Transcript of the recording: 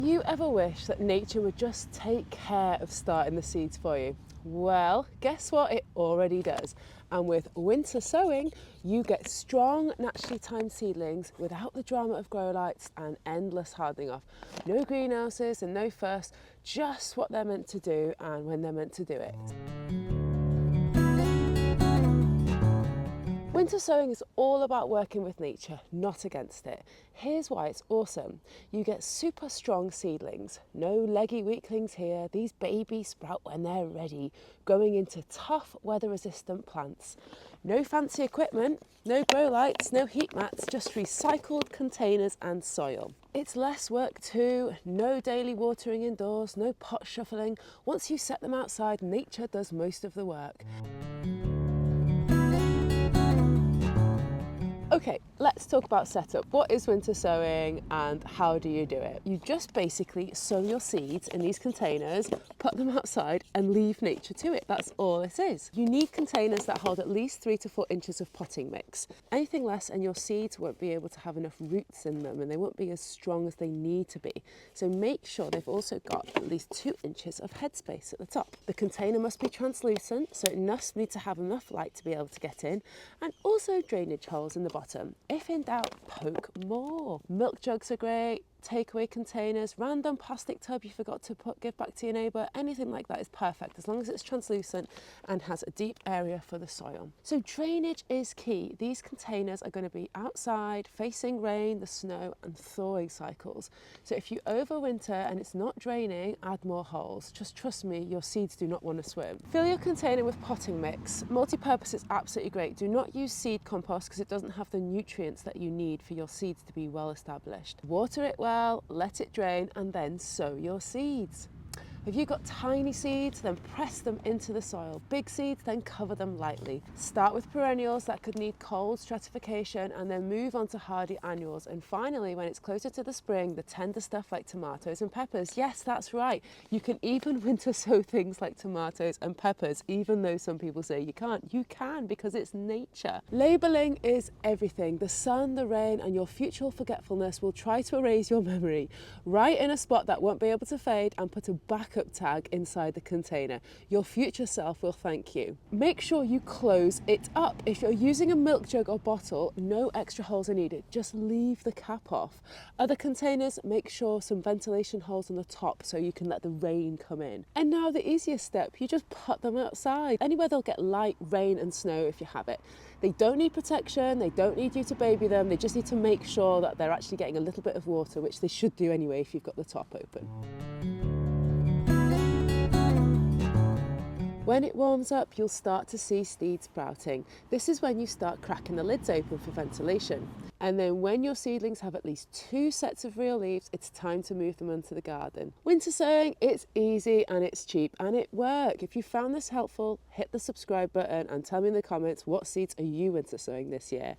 You ever wish that nature would just take care of starting the seeds for you? Well, guess what? It already does. And with winter sowing, you get strong, naturally timed seedlings without the drama of grow lights and endless hardening off. No greenhouses and no fuss, just what they're meant to do and when they're meant to do it. Winter sowing is all about working with nature, not against it. Here's why it's awesome. You get super strong seedlings. No leggy weaklings here. These babies sprout when they're ready, growing into tough, weather-resistant plants. No fancy equipment, no grow lights, no heat mats, just recycled containers and soil. It's less work too, no daily watering indoors, no pot shuffling. Once you set them outside, nature does most of the work. Okay, let's talk about setup. What is winter sowing and how do you do it? You just basically sow your seeds in these containers, put them outside and leave nature to it. That's all it is. You need containers that hold at least 3 to 4 inches of potting mix. Anything less and your seeds won't be able to have enough roots in them and they won't be as strong as they need to be. So make sure they've also got at least 2 inches of headspace at the top. The container must be translucent, so it must need to have enough light to be able to get in, and also drainage holes in the bottom. If in doubt, poke more. Milk jugs are great, takeaway containers, random plastic tub you forgot to give back to your neighbour, anything like that is perfect as long as it's translucent and has a deep area for the soil. So drainage is key. These containers are going to be outside, facing rain, the snow and thawing cycles. So if you overwinter and it's not draining, add more holes. Just trust me, your seeds do not want to swim. Fill your container with potting mix. Multi-purpose is absolutely great. Do not use seed compost because it doesn't have the nutrients that you need for your seeds to be well established. Water it well, let it drain and then sow your seeds. If you've got tiny seeds, then press them into the soil. Big seeds, then cover them lightly. Start with perennials that could need cold stratification and then move on to hardy annuals. And finally, when it's closer to the spring, the tender stuff like tomatoes and peppers. Yes, that's right. You can even winter sow things like tomatoes and peppers, even though some people say you can't. You can because it's nature. Labeling is everything. The sun, the rain, and your future forgetfulness will try to erase your memory. Write in a spot that won't be able to fade and put a backup tag inside the container. Your future self will thank you. Make sure you close it up. If you're using a milk jug or bottle, no extra holes are needed. Just leave the cap off. Other containers, make sure some ventilation holes on the top so you can let the rain come in. And now the easiest step, you just put them outside. Anywhere they'll get light rain and snow if you have it. They don't need protection, they don't need you to baby them, they just need to make sure that they're actually getting a little bit of water, which they should do anyway if you've got the top open. When it warms up, you'll start to see seeds sprouting. This is when you start cracking the lids open for ventilation. And then when your seedlings have at least 2 sets of real leaves, it's time to move them into the garden. Winter sowing, it's easy and it's cheap and it works. If you found this helpful, hit the subscribe button and tell me in the comments what seeds are you winter sowing this year.